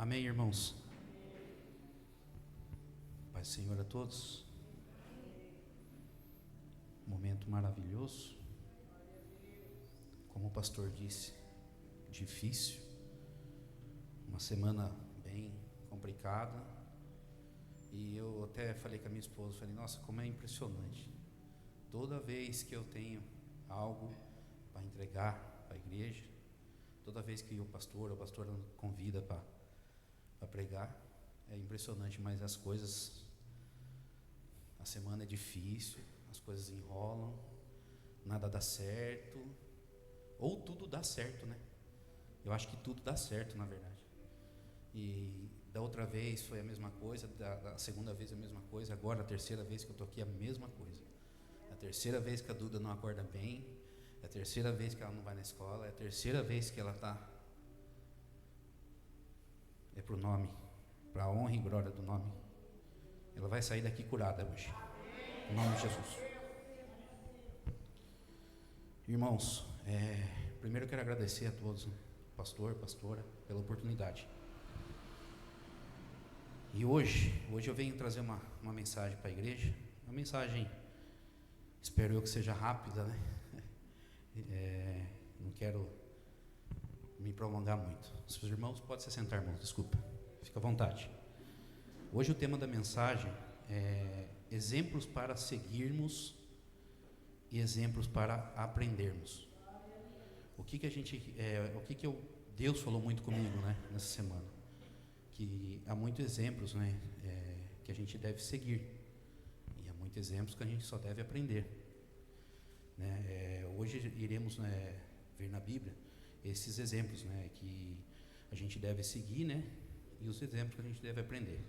Amém, irmãos? Pai Senhor a todos. Momento maravilhoso. Como o pastor disse, difícil. Uma semana bem complicada. E eu até falei com a minha esposa, falei, nossa, como é impressionante. Toda vez que eu tenho algo para entregar para a igreja, toda vez que o pastor ou a pastora convida para pregar, é impressionante, mas as coisas, a semana é difícil, as coisas enrolam, nada dá certo, ou tudo dá certo, né? Eu acho que tudo dá certo, na verdade. E da outra vez foi a mesma coisa, da segunda vez a mesma coisa, agora a terceira vez que eu estou aqui a mesma coisa. É a terceira vez que a Duda não acorda bem, é a terceira vez que ela não vai na escola, é a terceira vez que ela está... É para o nome, para a honra e glória do nome. Ela vai sair daqui curada hoje, em nome de Jesus. Irmãos, primeiro eu quero agradecer a todos, pastor, pastora, pela oportunidade. E hoje eu venho trazer uma mensagem para a igreja, uma mensagem, espero eu que seja rápida, né? Não quero me prolongar muito. Se os irmãos, pode se sentar, irmãos, desculpa, fica à vontade. Hoje o tema da mensagem é exemplos para seguirmos e exemplos para aprendermos. Deus falou muito comigo, né, nessa semana, que há muitos exemplos, né, que a gente deve seguir, e há muitos exemplos que a gente só deve aprender, né? Hoje iremos, né, ver na Bíblia esses exemplos, né, que a gente deve seguir, né, e os exemplos que a gente deve aprender,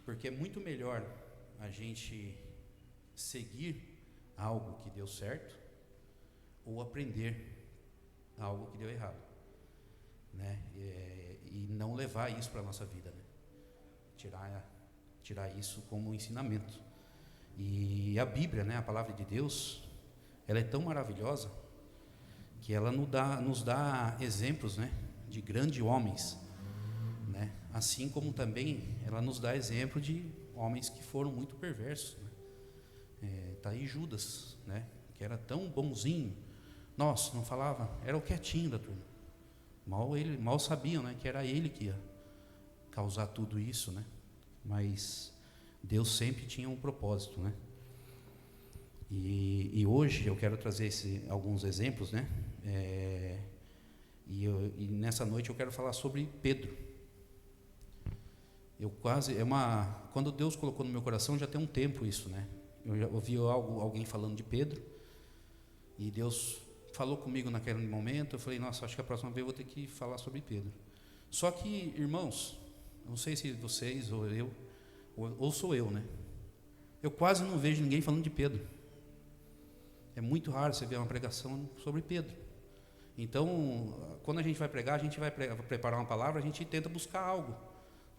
porque é muito melhor a gente seguir algo que deu certo ou aprender algo que deu errado, né, e não levar isso para a nossa vida, né, tirar isso como ensinamento. E a Bíblia, né, a palavra de Deus, ela é tão maravilhosa que ela nos dá exemplos, né, de grandes homens, né, assim como também ela nos dá exemplo de homens que foram muito perversos, né? Tá aí Judas, né, que era tão bonzinho, nossa, não falava, era o quietinho da turma, mal sabiam, né, que era ele que ia causar tudo isso, né, mas Deus sempre tinha um propósito, né. E hoje eu quero trazer alguns exemplos, né? E nessa noite eu quero falar sobre Pedro. Quando Deus colocou no meu coração, já tem um tempo isso, né? Eu já ouvi alguém falando de Pedro, e Deus falou comigo naquele momento. Eu falei, nossa, acho que a próxima vez eu vou ter que falar sobre Pedro. Só que, irmãos, não sei se vocês ou eu, ou sou eu, né? Eu quase não vejo ninguém falando de Pedro. É muito raro você ver uma pregação sobre Pedro. Então, quando a gente vai pregar, a gente vai preparar uma palavra, a gente tenta buscar algo,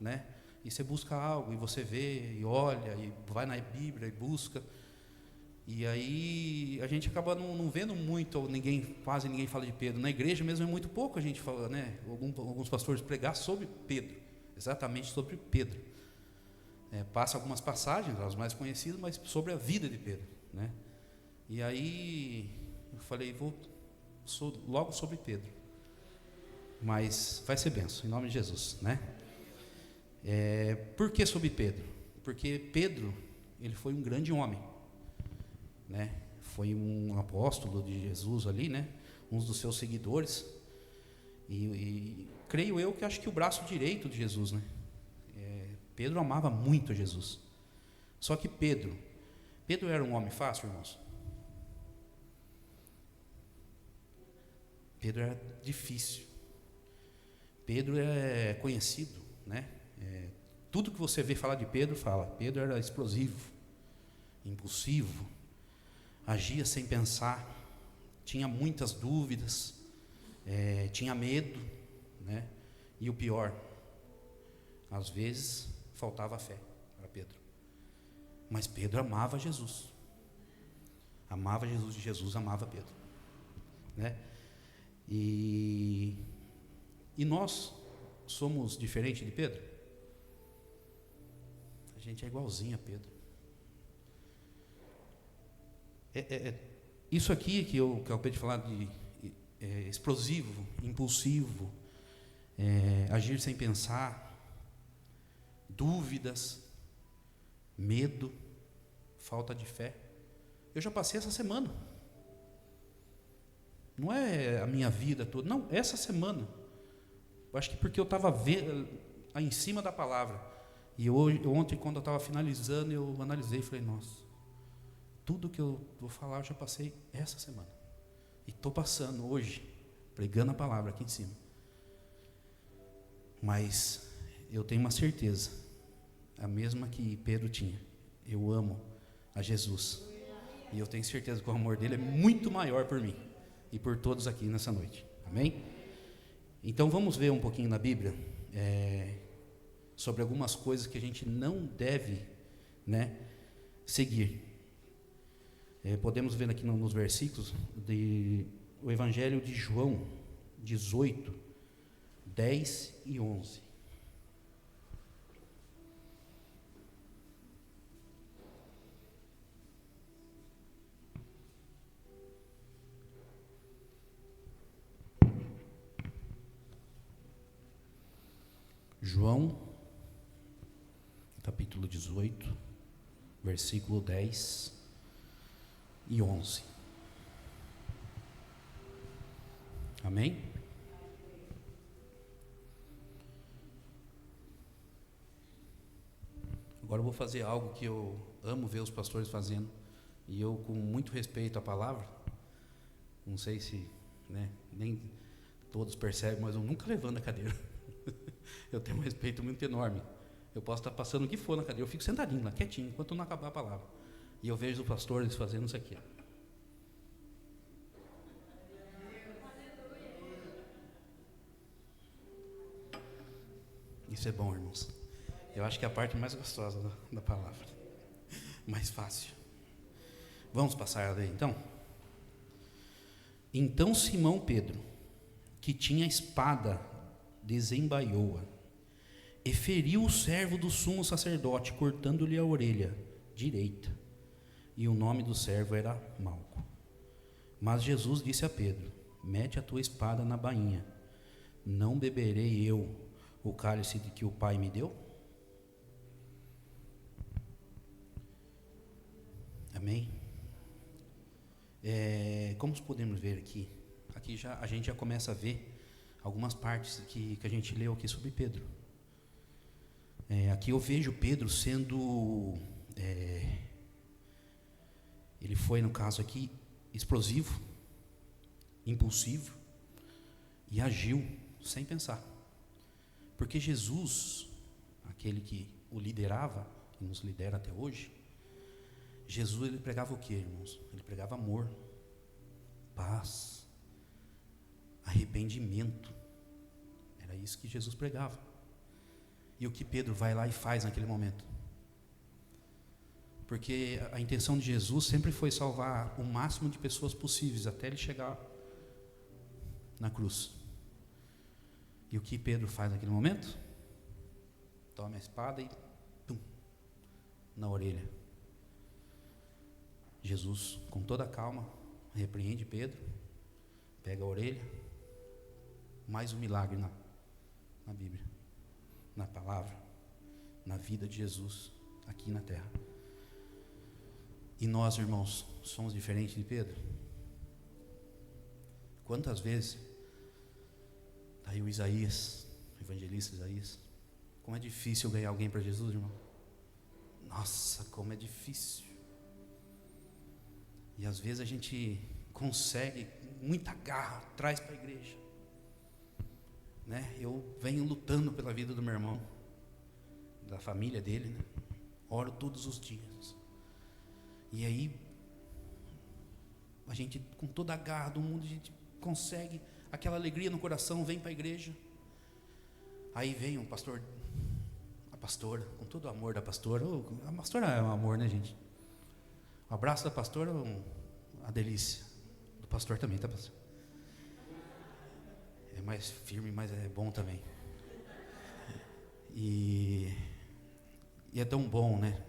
né? E você busca algo, e você vê, e olha, e vai na Bíblia, e busca. E aí, a gente acaba não vendo muito, quase ninguém fala de Pedro. Na igreja mesmo é muito pouco a gente fala, né? Alguns pastores pregar sobre Pedro, exatamente sobre Pedro. Passa algumas passagens, as mais conhecidas, mas sobre a vida de Pedro, né? E aí eu falei, logo sobre Pedro, mas vai ser benção, em nome de Jesus, né? Por que sobre Pedro? Porque Pedro, ele foi um grande homem, né? Foi um apóstolo de Jesus ali, né? Um dos seus seguidores, e creio eu que acho que o braço direito de Jesus, né? Pedro amava muito Jesus. Só que Pedro era um homem fácil, irmãos? Pedro era difícil. Pedro é conhecido, né? Tudo que você vê falar de Pedro, Pedro era explosivo, impulsivo, agia sem pensar, tinha muitas dúvidas, tinha medo, né? E o pior, às vezes faltava fé para Pedro. Mas Pedro amava Jesus. Amava Jesus e Jesus amava Pedro, né? E nós somos diferentes de Pedro? A gente é igualzinho a Pedro. Isso aqui que eu acabei de falar de explosivo, impulsivo, agir sem pensar, dúvidas, medo, falta de fé. Eu já passei essa semana. Não é a minha vida toda, não, essa semana. Eu acho que porque eu estava em cima da palavra. E ontem, quando eu estava finalizando, eu analisei e falei, nossa, tudo que eu vou falar eu já passei essa semana. E estou passando hoje, pregando a palavra aqui em cima. Mas eu tenho uma certeza, a mesma que Pedro tinha. Eu amo a Jesus. E eu tenho certeza que o amor dele é muito maior por mim e por todos aqui nessa noite. Amém? Então vamos ver um pouquinho na Bíblia sobre algumas coisas que a gente não deve, seguir. Podemos ver aqui nos versículos do Evangelho de João 18, 10 e 11. João, capítulo 18, versículo 10 e 11. Amém? Agora eu vou fazer algo que eu amo ver os pastores fazendo, e eu, com muito respeito à palavra, não sei se nem todos percebem, mas eu nunca levanto a cadeira. Eu tenho um respeito muito enorme. Eu posso estar passando o que for na cadeira, eu fico sentadinho lá, quietinho, enquanto não acabar a palavra. E eu vejo os pastores fazendo isso aqui. Isso é bom, irmãos. Eu acho que é a parte mais gostosa da palavra. Mais fácil. Vamos passar ela aí, então? Então Simão Pedro, que tinha espada, desembaiou-a e feriu o servo do sumo sacerdote, cortando-lhe a orelha direita. E o nome do servo era Malco. Mas Jesus disse a Pedro: mete a tua espada na bainha. Não beberei eu o cálice de que o Pai me deu? Amém? Como podemos ver aqui a gente já começa a ver algumas partes que a gente leu aqui sobre Pedro. Aqui eu vejo Pedro sendo, ele foi, no caso aqui, explosivo, impulsivo, e agiu sem pensar. Porque Jesus, aquele que o liderava, e nos lidera até hoje, Jesus, ele pregava o quê, irmãos? Ele pregava amor, paz, arrependimento. Era isso que Jesus pregava. E o que Pedro vai lá e faz naquele momento? Porque a intenção de Jesus sempre foi salvar o máximo de pessoas possíveis, até ele chegar na cruz. E o que Pedro faz naquele momento? Toma a espada e pum, na orelha. Jesus, com toda a calma, repreende Pedro, pega a orelha. Mais um milagre na Bíblia, na palavra, na vida de Jesus aqui na terra. E nós, irmãos, somos diferentes de Pedro? Quantas vezes, está aí o Isaías, o evangelista Isaías, como é difícil ganhar alguém para Jesus, irmão. Nossa, como é difícil. E às vezes a gente consegue, muita garra, traz para a igreja. Eu venho lutando pela vida do meu irmão, da família dele, oro todos os dias. E aí, a gente, com toda a garra do mundo, a gente consegue aquela alegria no coração, vem para a igreja. Aí vem o pastor, a pastora, com todo o amor da pastora. A pastora é um amor, gente? O abraço da pastora é uma delícia. Do pastor também, tá, pastor? É mais firme, mas é bom também. E é tão bom, né?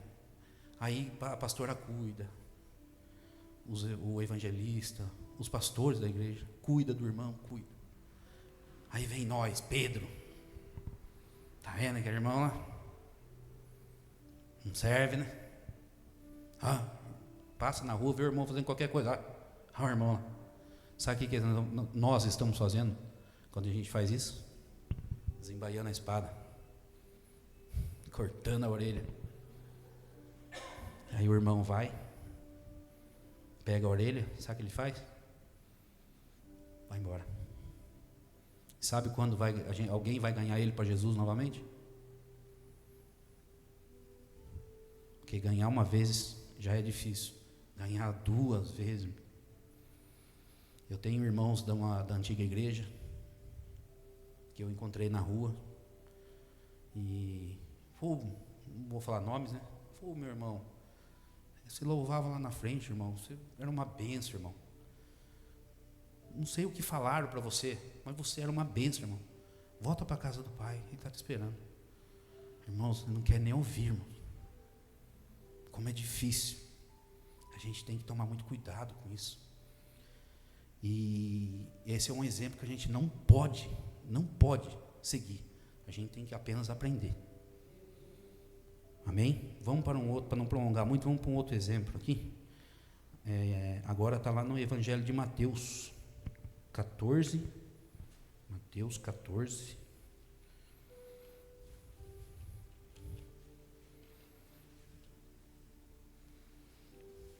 Aí a pastora cuida, o evangelista, os pastores da igreja, cuida do irmão, cuida. Aí vem nós, Pedro, tá vendo aquele irmão lá? Não serve, né? Passa na rua, vê o irmão fazendo qualquer coisa. O irmão lá. Sabe o que nós estamos fazendo quando a gente faz isso? Desembaiando a espada, cortando a orelha. Aí o irmão vai, pega a orelha, sabe o que ele faz? Vai embora. Sabe quando alguém vai ganhar ele para Jesus novamente? Porque ganhar uma vez já é difícil, ganhar 2 vezes. Eu tenho irmãos da antiga igreja que eu encontrei na rua e não vou falar nomes, né? Meu irmão, você louvava lá na frente, irmão, você era uma bênção, irmão. Não sei o que falaram para você, mas você era uma bênção, irmão. Volta para a casa do Pai, Ele está te esperando. Irmãos, você não quer nem ouvir, irmão. Como é difícil. A gente tem que tomar muito cuidado com isso. E esse é um exemplo que a gente não pode seguir. A gente tem que apenas aprender. Amém? Vamos para um outro, para não prolongar muito, vamos para um outro exemplo aqui. Agora está lá no Evangelho de Mateus 14. Mateus 14.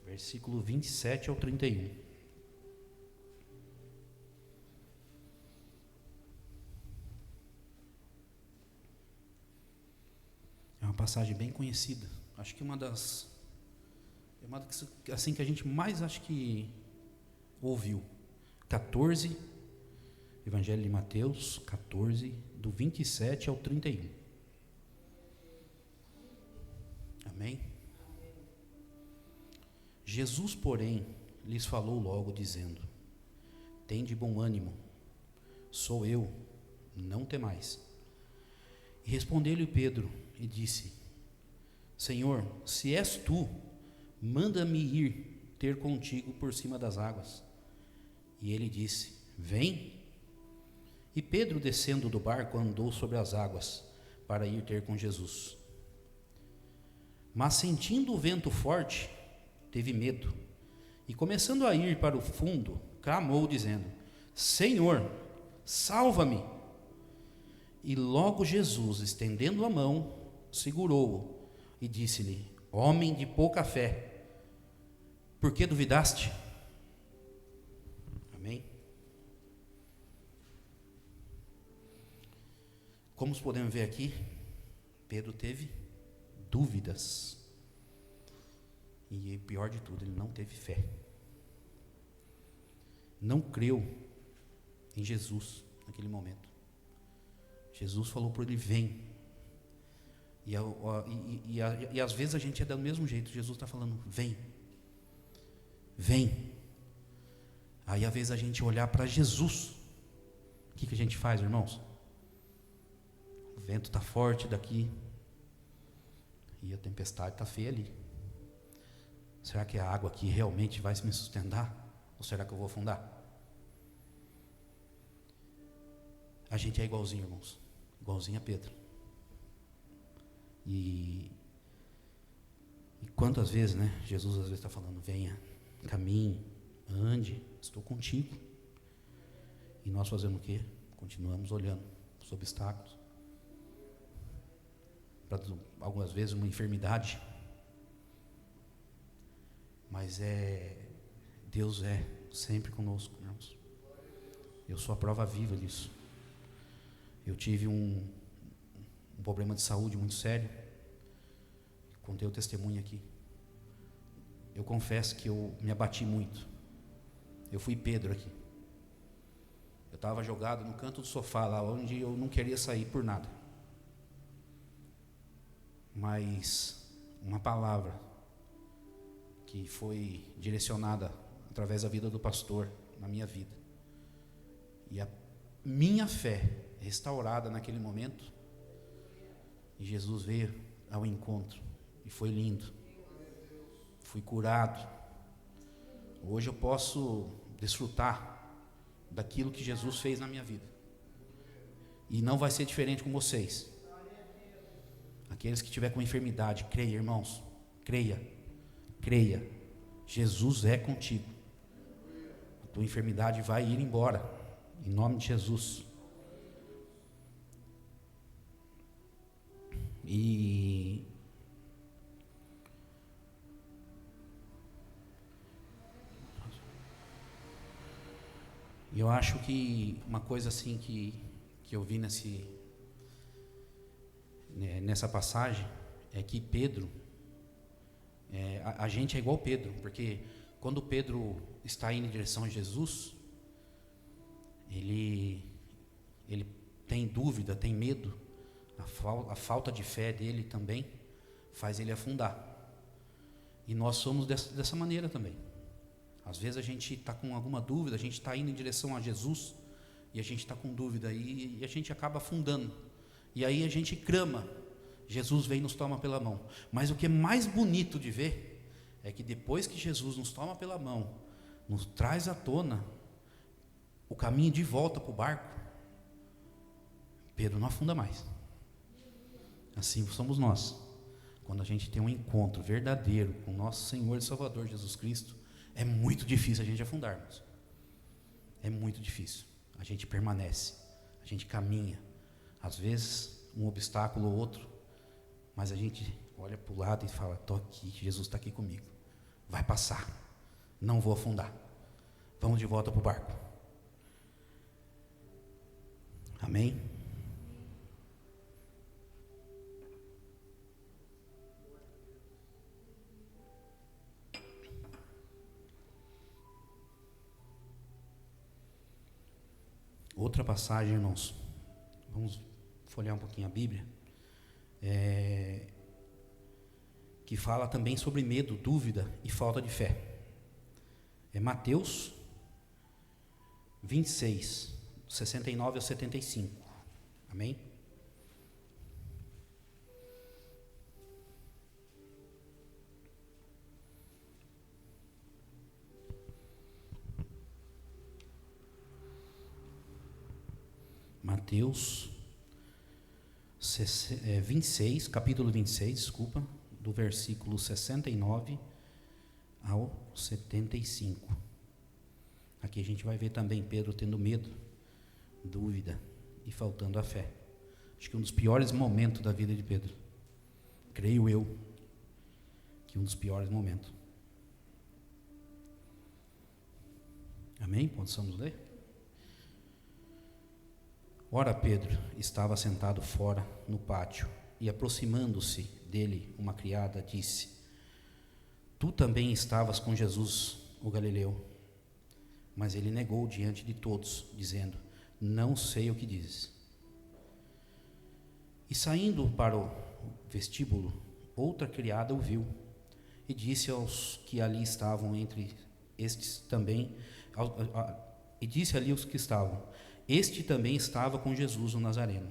Versículo 27 ao 31. É uma passagem bem conhecida. Acho que uma das assim que a gente mais acho que ouviu. 14, Evangelho de Mateus 14, do 27 ao 31. Amém? Jesus, porém, lhes falou logo, dizendo: tende bom ânimo, sou eu, não temais. E respondeu-lhe Pedro e disse: Senhor, se és tu, manda-me ir ter contigo por cima das águas. E ele disse: vem. E Pedro, descendo do barco, andou sobre as águas para ir ter com Jesus. Mas sentindo o vento forte, teve medo, e começando a ir para o fundo, clamou dizendo: Senhor, salva-me. E logo Jesus, estendendo a mão, segurou-o e disse-lhe: homem de pouca fé, por que duvidaste? Amém? Como podemos ver aqui, Pedro teve dúvidas. E pior de tudo, ele não teve fé. Não creu em Jesus naquele momento. Jesus falou para ele: vem. E às vezes a gente é do mesmo jeito. Jesus está falando: vem. Vem. Aí às vezes a gente olhar para Jesus. O que a gente faz, irmãos? O vento está forte daqui. E a tempestade está feia ali. Será que a água aqui realmente vai me sustentar? Ou será que eu vou afundar? A gente é igualzinho, irmãos. Igualzinho a Pedro. E quantas vezes, né? Jesus às vezes está falando: venha, caminhe, ande, estou contigo. E nós fazemos o quê? Continuamos olhando os obstáculos. Para algumas vezes uma enfermidade. Mas Deus é sempre conosco, irmãos. Eu sou a prova viva disso. Eu tive um problema de saúde muito sério. Contei o testemunho aqui. Eu confesso que eu me abati muito. Eu fui Pedro aqui. Eu estava jogado no canto do sofá, lá onde eu não queria sair por nada. Mas uma palavra que foi direcionada através da vida do pastor na minha vida, e a minha fé restaurada naquele momento, E Jesus veio ao encontro e foi lindo. Fui curado. Hoje eu posso desfrutar daquilo que Jesus fez na minha vida. E não vai ser diferente com vocês. Aqueles que tiver com enfermidade, creia, irmãos. Creia. Creia. Jesus é contigo. A tua enfermidade vai ir embora. Em nome de Jesus. E eu acho que uma coisa assim que eu vi nessa passagem é que Pedro, a gente é igual Pedro, porque quando Pedro está indo em direção a Jesus, ele tem dúvida, tem medo, a falta de fé dele também faz ele afundar. E nós somos dessa maneira também. Às vezes a gente está com alguma dúvida, a gente está indo em direção a Jesus e a gente está com dúvida e a gente acaba afundando. E aí a gente clama, Jesus vem e nos toma pela mão. Mas o que é mais bonito de ver é que depois que Jesus nos toma pela mão, nos traz à tona o caminho de volta para o barco, Pedro não afunda mais. Assim somos nós. Quando a gente tem um encontro verdadeiro com o nosso Senhor e Salvador Jesus Cristo, é muito difícil a gente afundarmos. É muito difícil. A gente permanece, a gente caminha. Às vezes, um obstáculo ou outro, mas a gente olha para o lado e fala: estou aqui, Jesus está aqui comigo. Vai passar, não vou afundar. Vamos de volta para o barco. Amém? Outra passagem, irmãos, vamos folhear um pouquinho a Bíblia, que fala também sobre medo, dúvida e falta de fé. É Mateus 26, 69 ao 75. Amém? Mateus 26, capítulo 26, desculpa, do versículo 69 ao 75. Aqui a gente vai ver também Pedro tendo medo, dúvida e faltando a fé. Acho que um dos piores momentos da vida de Pedro, creio eu, que um dos piores momentos. Amém? Possamos ler? Ora, Pedro estava sentado fora no pátio, e aproximando-se dele uma criada disse: Tu também estavas com Jesus, o Galileu. Mas ele negou diante de todos, dizendo: Não sei o que dizes. E saindo para o vestíbulo, outra criada o viu, e disse aos que ali estavam entre estes também, e disse ali os que estavam: Este também estava com Jesus o Nazareno.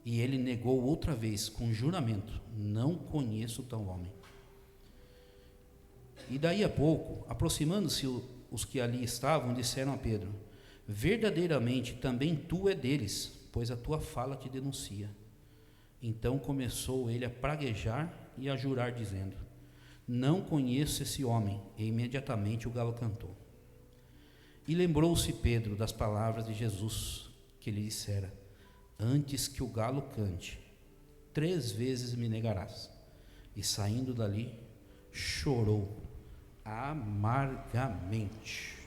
E ele negou outra vez, com juramento: Não conheço tal homem. E daí a pouco, aproximando-se os que ali estavam, disseram a Pedro: Verdadeiramente também tu é deles, pois a tua fala te denuncia. Então começou ele a praguejar e a jurar, dizendo: Não conheço esse homem. E imediatamente o galo cantou. E lembrou-se Pedro das palavras de Jesus, que lhe dissera: Antes que o galo cante, 3 vezes me negarás. E saindo dali, chorou amargamente.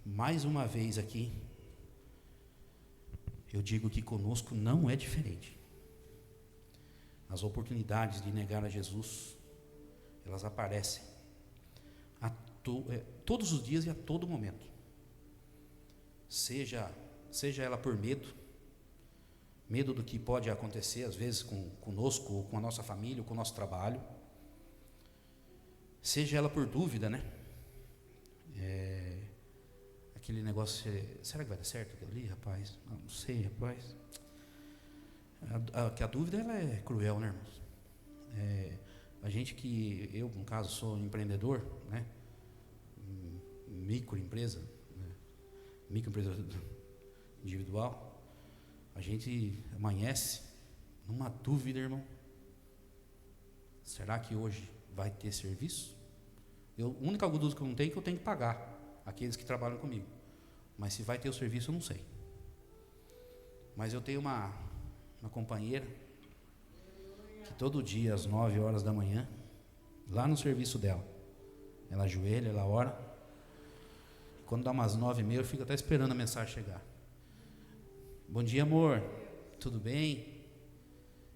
Mais uma vez aqui, eu digo que conosco não é diferente. As oportunidades de negar a Jesus, elas aparecem todos os dias e a todo momento. Seja ela por medo do que pode acontecer, às vezes conosco, ou com a nossa família, ou com o nosso trabalho. Seja ela por dúvida, né? Aquele negócio, será que vai dar certo aquilo ali, rapaz? Não sei, rapaz. Que a dúvida ela é cruel, né, irmãos? A gente que, eu no caso sou empreendedor, né? Microempresa, né? Microempresa individual, a gente amanhece numa dúvida, irmão. Será que hoje vai ter serviço? A única dúvida que eu não tenho é que eu tenho que pagar aqueles que trabalham comigo. Mas se vai ter o serviço, eu não sei. Mas eu tenho uma companheira que todo dia, às 9 horas da manhã, lá no serviço dela, ela ajoelha, ela ora. Quando dá umas 9h30, eu fico até esperando a mensagem chegar. Bom dia, amor. Tudo bem?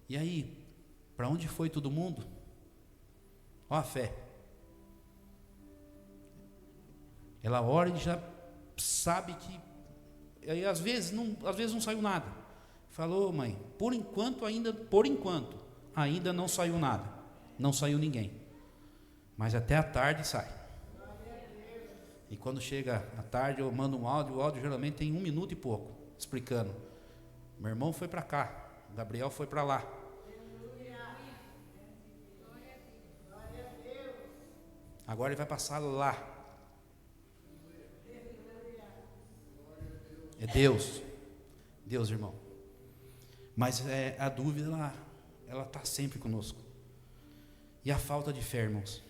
E aí, para onde foi todo mundo? Ó a fé. Ela ora e já sabe que... Aí, às vezes não saiu nada. Falou, mãe, por enquanto ainda não saiu nada. Não saiu ninguém. Mas até a tarde sai. E quando chega a tarde, eu mando um áudio. O áudio geralmente tem 1 minuto e pouco, explicando. Meu irmão foi para cá, o Gabriel foi para lá. Agora ele vai passar lá. É Deus, irmão. Mas a dúvida, ela está sempre conosco. E a falta de fé, irmãos.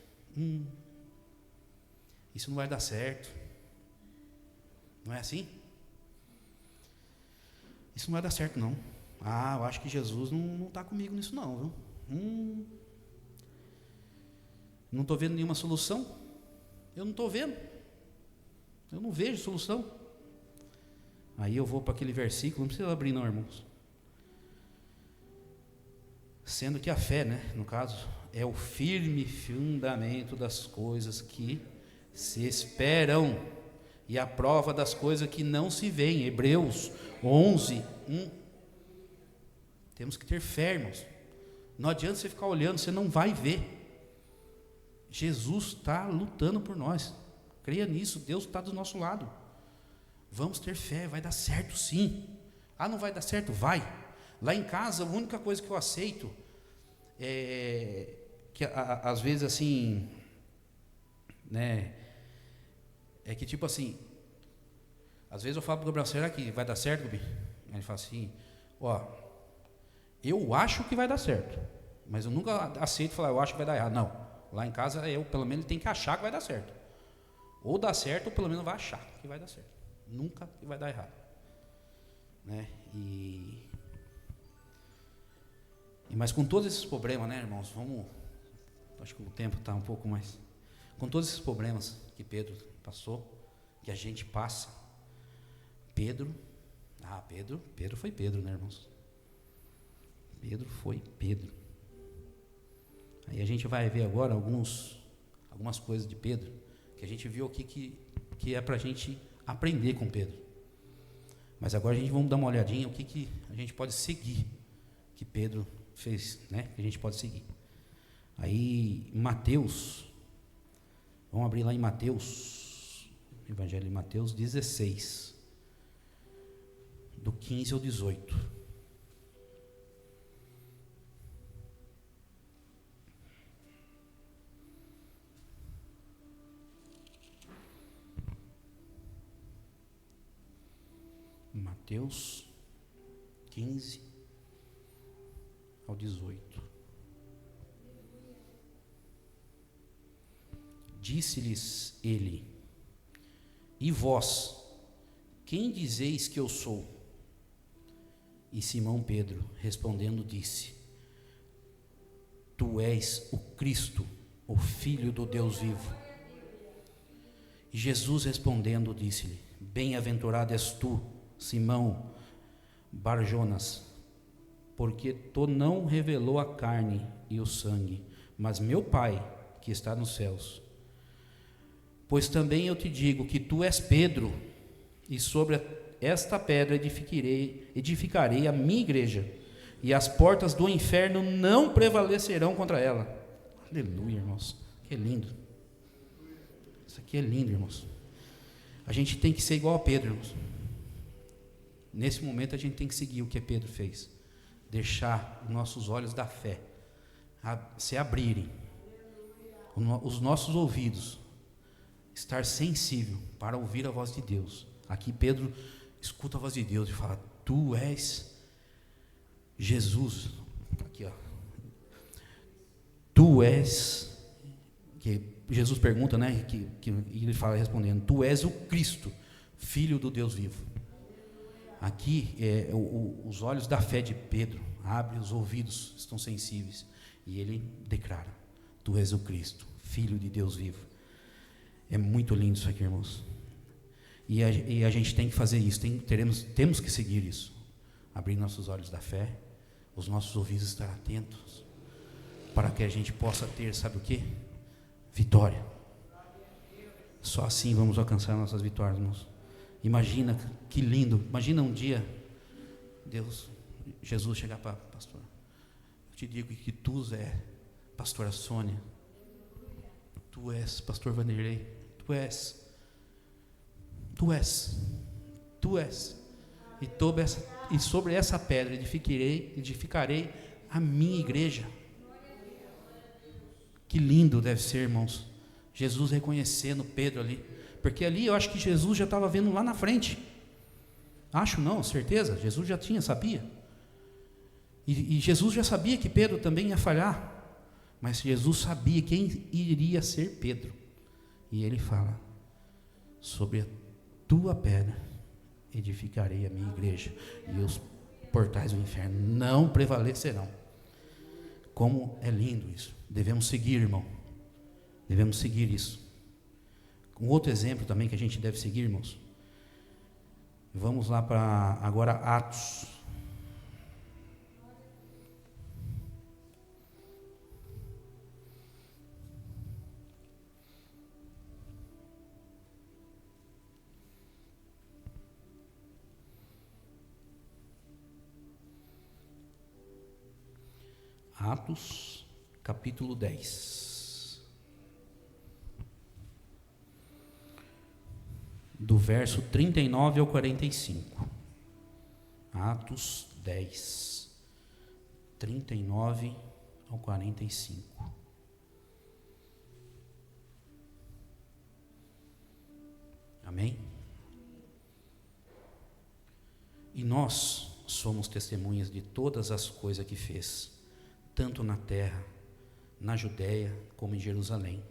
Isso não vai dar certo. Não é assim? Isso não vai dar certo, não. Eu acho que Jesus não está comigo nisso, não, viu? Não estou vendo nenhuma solução. Eu não estou vendo. Eu não vejo solução. Aí eu vou para aquele versículo, não precisa abrir não, irmãos. Sendo que a fé, né, no caso, é o firme fundamento das coisas que se esperam e a prova das coisas que não se veem. Hebreus 11, 1. Temos que ter fé, irmãos. Não adianta você ficar olhando, você não vai ver. Jesus está lutando por nós. Creia nisso, Deus está do nosso lado. Vamos ter fé, vai dar certo sim. Não vai dar certo? Vai. Lá em casa, a única coisa que eu aceito é que às vezes assim, né, é que tipo assim, às vezes eu falo para o Gabriel, será que vai dar certo, Gabi? Aí ele fala assim, eu acho que vai dar certo, mas eu nunca aceito falar, eu acho que vai dar errado. Não, lá em casa eu pelo menos tenho que achar que vai dar certo. Ou dá certo, ou pelo menos vai achar que vai dar certo. Nunca que vai dar errado, né? Mas com todos esses problemas, né, irmãos? Acho que o tempo está um pouco mais. Com todos esses problemas que Pedro passou, que a gente passa, Pedro foi Pedro, né, irmãos? Pedro foi Pedro. Aí a gente vai ver agora algumas coisas de Pedro, que a gente viu aqui que é para a gente aprender com Pedro. Mas agora vamos dar uma olhadinha o que a gente pode seguir, que Pedro fez, né? Que a gente pode seguir. Aí, Mateus, vamos abrir lá em Mateus, Evangelho de Mateus 16, do 15 ao 18. Mateus 15 ao 18. Disse-lhes ele: E vós, quem dizeis que eu sou? E Simão Pedro, respondendo, disse: Tu és o Cristo, o Filho do Deus vivo. E Jesus respondendo, disse-lhe: Bem-aventurado és tu, Simão Barjonas, porque tu não revelou a carne e o sangue, mas meu Pai que está nos céus. Pois também eu te digo que tu és Pedro, e sobre esta pedra edificarei a minha igreja, e as portas do inferno não prevalecerão contra ela. Aleluia, irmãos, que lindo. Isso aqui é lindo, irmãos. A gente tem que ser igual a Pedro, irmãos. Nesse momento a gente tem que seguir o que Pedro fez. deixar nossos olhos da fé se abrirem, os nossos ouvidos estar sensível para ouvir a voz de Deus. Aqui Pedro escuta a voz de Deus e fala: tu és Jesus. Aqui, ó. Tu és, que Jesus pergunta, né? Que ele fala respondendo: tu és o Cristo, Filho do Deus vivo. Aqui os olhos da fé de Pedro abrem, os ouvidos estão sensíveis e ele declara: tu és o Cristo, Filho de Deus vivo. É muito lindo isso aqui, irmãos. E a gente tem que fazer isso, temos que seguir isso, abrir nossos olhos da fé, os nossos ouvidos estar atentos, para que a gente possa ter, sabe o que? Vitória. Só assim vamos alcançar nossas vitórias, irmãos. Imagina que lindo, imagina um dia Jesus chegar para pastor: eu te digo que tu és pastora Sônia, tu és pastor Vanderlei, tu és, e sobre essa pedra edificarei a minha igreja. Que lindo deve ser, irmãos, Jesus reconhecendo Pedro ali, porque ali eu acho que Jesus já estava vendo lá na frente, certeza, Jesus já sabia, e Jesus já sabia que Pedro também ia falhar, mas Jesus sabia quem iria ser Pedro, e ele fala: sobre a tua pedra edificarei a minha igreja, e os portais do inferno não prevalecerão. Como é lindo isso. Devemos seguir, irmão, devemos seguir isso. Um outro exemplo também que a gente deve seguir, irmãos, vamos lá para agora Atos. Atos, capítulo 10, do verso 39 ao 45. Atos 10, 39 ao 45. Amém? E nós somos testemunhas de todas as coisas que fez, tanto na terra, na Judéia, como em Jerusalém,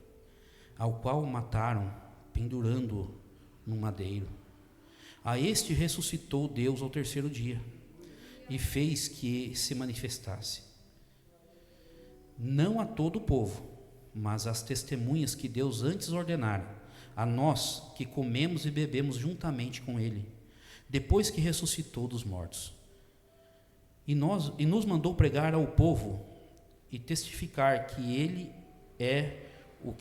ao qual mataram, pendurando-o no madeiro. A este ressuscitou Deus ao terceiro dia, e fez que se manifestasse, não a todo o povo, mas às testemunhas que Deus antes ordenara, a nós que comemos e bebemos juntamente com ele, depois que ressuscitou dos mortos. E nos mandou pregar ao povo e testificar que ele é o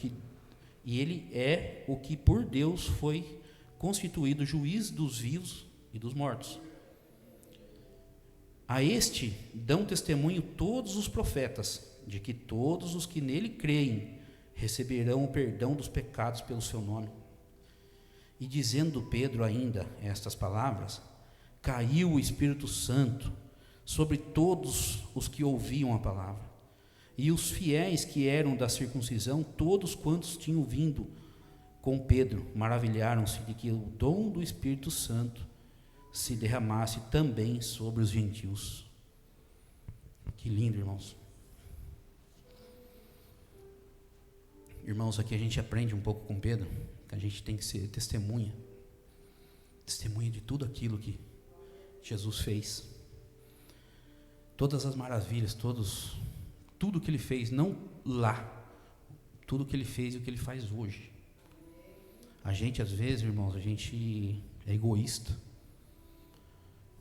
que por Deus foi constituído juiz dos vivos e dos mortos. A este dão testemunho todos os profetas, de que todos os que nele creem receberão o perdão dos pecados pelo seu nome. E dizendo Pedro ainda estas palavras, caiu o Espírito Santo sobre todos os que ouviam a palavra. E os fiéis que eram da circuncisão, todos quantos tinham vindo com Pedro, maravilharam-se de que o dom do Espírito Santo se derramasse também sobre os gentios. Que lindo, irmãos. Irmãos, aqui a gente aprende um pouco com Pedro, que a gente tem que ser testemunha de tudo aquilo que Jesus fez. Todas as maravilhas, tudo que ele fez, não lá, tudo que ele fez e o que ele faz hoje. A gente, às vezes, irmãos, a gente é egoísta,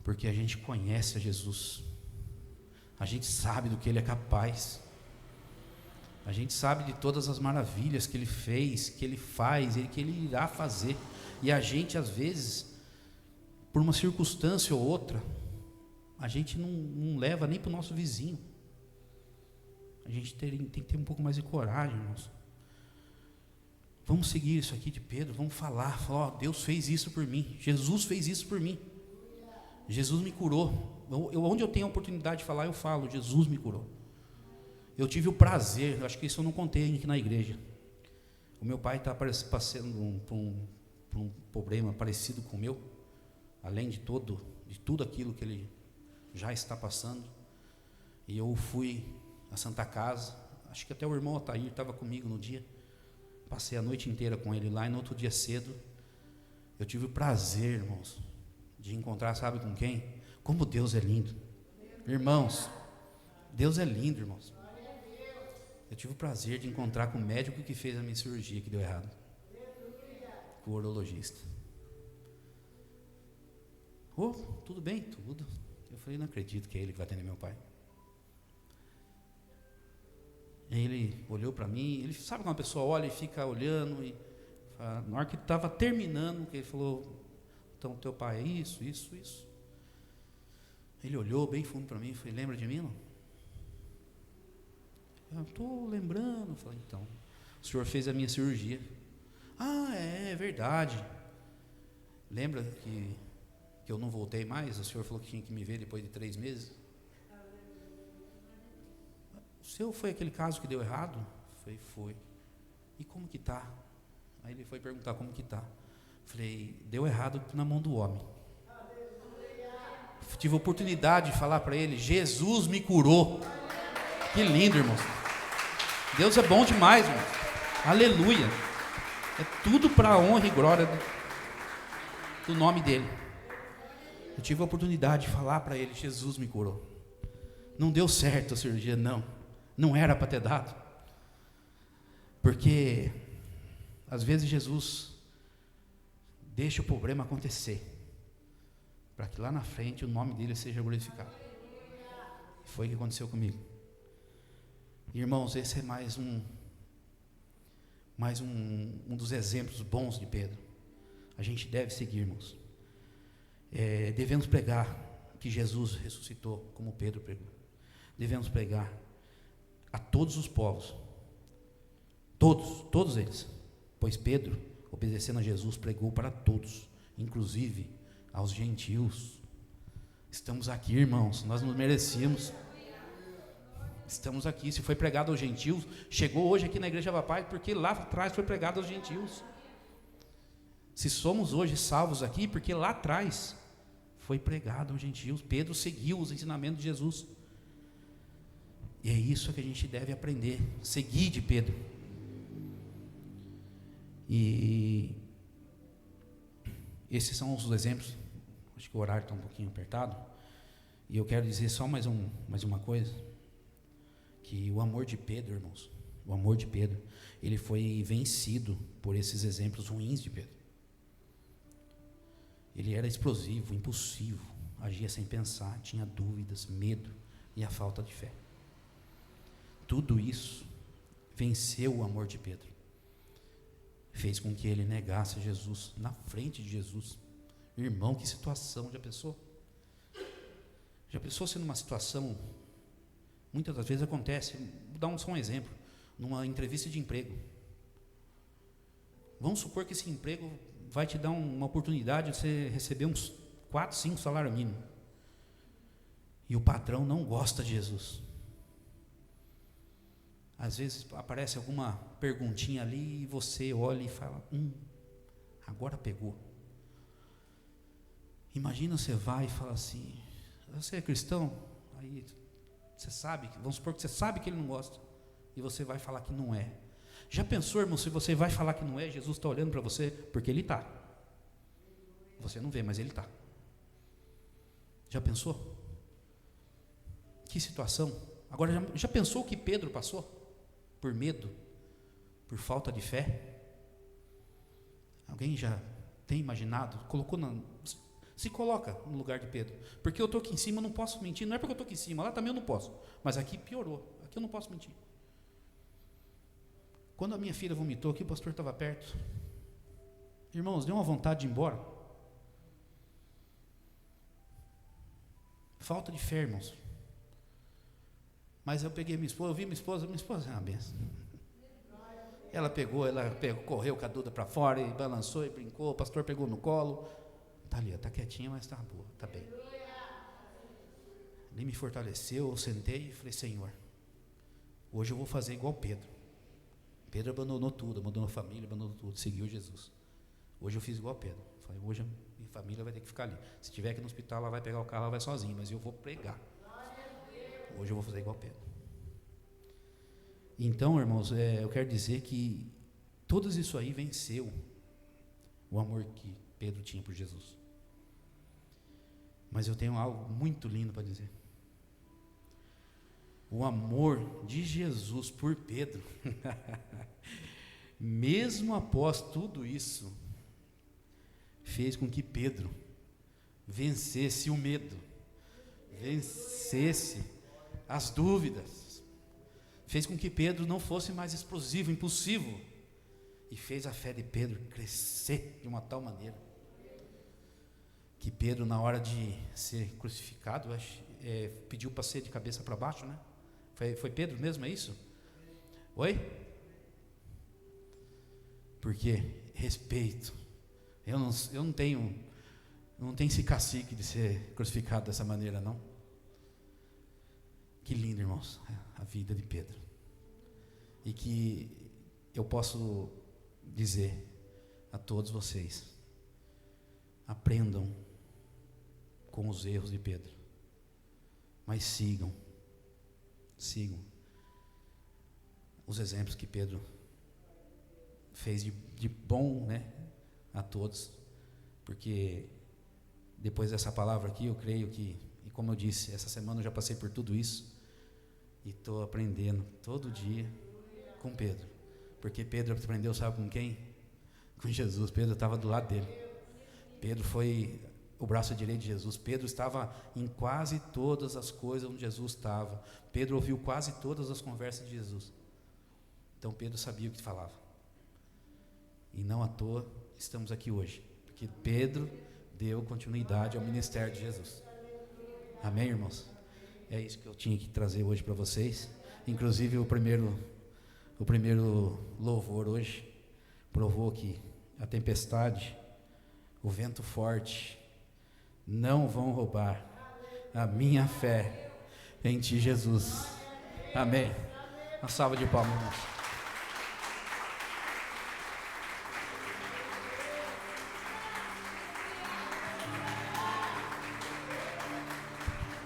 porque a gente conhece a Jesus, a gente sabe do que ele é capaz, a gente sabe de todas as maravilhas que ele fez, que ele faz, que ele irá fazer, e a gente, às vezes, por uma circunstância ou outra, a gente não leva nem para o nosso vizinho. A gente tem que ter um pouco mais de coragem, irmãos. Vamos seguir isso aqui de Pedro, vamos falar, Deus fez isso por mim, Jesus fez isso por mim. Jesus me curou. Onde eu tenho a oportunidade de falar, eu falo, Jesus me curou. Eu tive o prazer, acho que isso eu não contei aqui na igreja. O meu pai está passando por um problema parecido com o meu, além de tudo aquilo que ele já está passando. E eu fui à Santa Casa, acho que até o irmão Otair estava comigo no dia. Passei a noite inteira com ele lá, e no outro dia cedo, eu tive o prazer, irmãos, de encontrar, sabe com quem? Como Deus é lindo. Irmãos, Deus é lindo, irmãos. Eu tive o prazer de encontrar com o médico que fez a minha cirurgia, que deu errado. Com o urologista. Oh, tudo bem? Tudo. Eu falei, não acredito que é ele que vai atender meu pai. E ele olhou para mim, ele sabe quando uma pessoa olha e fica olhando, e na hora que estava terminando, que ele falou, então teu pai é isso. Ele olhou bem fundo para mim e falou, lembra de mim, não? Eu estou lembrando. Eu falei, então, o senhor fez a minha cirurgia. Ah, é verdade. Lembra que eu não voltei mais? O senhor falou que tinha que me ver depois de 3 meses. O seu foi aquele caso que deu errado? Falei, foi. E como que está? Aí ele foi perguntar como que está. Falei, deu errado na mão do homem. Tive a oportunidade de falar para ele, Jesus me curou. Que lindo, irmãos. Deus é bom demais, irmãos. Aleluia. É tudo para a honra e glória do nome dele. Eu tive a oportunidade de falar para ele, Jesus me curou. Não deu certo a cirurgia, não era para ter dado. Porque às vezes Jesus deixa o problema acontecer, para que lá na frente o nome dele seja glorificado. Foi o que aconteceu comigo. Irmãos, esse é mais um dos exemplos bons de Pedro. A gente deve seguir, irmãos. Devemos pregar que Jesus ressuscitou, como Pedro pregou. Devemos pregar a todos os povos, todos eles, pois Pedro, obedecendo a Jesus, pregou para todos, inclusive aos gentios. Estamos aqui, irmãos, nós não merecíamos. Estamos aqui, se foi pregado aos gentios, chegou hoje aqui na Igreja Papai, porque lá atrás foi pregado aos gentios. Se somos hoje salvos aqui, porque lá atrás foi pregado aos gentios. Pedro seguiu os ensinamentos de Jesus. E é isso que a gente deve aprender, seguir de Pedro. E esses são os exemplos. Acho que o horário está um pouquinho apertado. E eu quero dizer só mais uma coisa. Que o amor de Pedro, irmãos, o amor de Pedro, ele foi vencido por esses exemplos ruins de Pedro. Ele era explosivo, impulsivo, agia sem pensar, tinha dúvidas, medo e a falta de fé. Tudo isso venceu o amor de Pedro. Fez com que ele negasse Jesus na frente de Jesus. Irmão, que situação, já pensou? Já pensou se numa situação, muitas das vezes acontece, vou dar só um exemplo, numa entrevista de emprego. Vamos supor que esse emprego vai te dar uma oportunidade de você receber uns 4, 5 salários mínimos. E o patrão não gosta de Jesus. Às vezes aparece alguma perguntinha ali e você olha e fala, agora pegou. Imagina você vai e fala assim, você é cristão? Aí você sabe, vamos supor que você sabe que ele não gosta, e você vai falar que não é. Já pensou, irmão, se você vai falar que não é, Jesus está olhando para você, porque ele está. Você não vê, mas ele está. Já pensou? Que situação. Agora, já pensou o que Pedro passou? Por medo? Por falta de fé? Alguém já tem imaginado? Se coloca no lugar de Pedro. Porque eu estou aqui em cima, eu não posso mentir. Não é porque eu estou aqui em cima, lá também eu não posso. Mas aqui piorou. Aqui eu não posso mentir. Quando a minha filha vomitou aqui, o pastor estava perto. Irmãos, deu uma vontade de ir embora. Falta de fé, irmãos. Mas eu peguei minha esposa, eu vi minha esposa é uma benção. Ela pegou, correu com a Duda para fora e balançou e brincou, o pastor pegou no colo. Está ali, está quietinha, mas está boa, está bem. ali me fortaleceu, eu sentei e falei, Senhor, hoje eu vou fazer igual Pedro. Pedro abandonou tudo, abandonou a família, abandonou tudo, seguiu Jesus. Hoje eu fiz igual Pedro. Falei, hoje a minha família vai ter que ficar ali. Se tiver aqui no hospital, ela vai pegar o carro, ela vai sozinha, mas eu vou pregar. Hoje eu vou fazer igual Pedro. Então, irmãos, eu quero dizer que tudo isso aí venceu o amor que Pedro tinha por Jesus. Mas eu tenho algo muito lindo para dizer. O amor de Jesus por Pedro, mesmo após tudo isso, fez com que Pedro vencesse o medo, vencesse as dúvidas, fez com que Pedro não fosse mais explosivo, impulsivo, e fez a fé de Pedro crescer de uma tal maneira, que Pedro, na hora de ser crucificado, pediu para ser de cabeça para baixo, né? Foi Pedro mesmo, é isso? Oi? Porque respeito. Eu não tenho esse cacique de ser crucificado dessa maneira, não. Que lindo, irmãos, a vida de Pedro. E que eu posso dizer a todos vocês, aprendam com os erros de Pedro, mas sigam os exemplos que Pedro fez de bom, né, a todos, porque depois dessa palavra aqui, eu creio que, e como eu disse, essa semana eu já passei por tudo isso, e estou aprendendo todo dia com Pedro, porque Pedro aprendeu, sabe com quem? Com Jesus. Pedro estava do lado dele. Pedro foi o braço direito de Jesus. Pedro estava em quase todas as coisas onde Jesus estava. Pedro ouviu quase todas as conversas de Jesus. Então Pedro sabia o que falava. E não à toa estamos aqui hoje, porque Pedro deu continuidade ao ministério de Jesus. Amém, irmãos? É isso que eu tinha que trazer hoje para vocês. Inclusive o primeiro louvor hoje provou que a tempestade, o vento forte, não vão roubar a minha fé em Ti, Jesus. Amém. Uma salva de palmas, irmãos.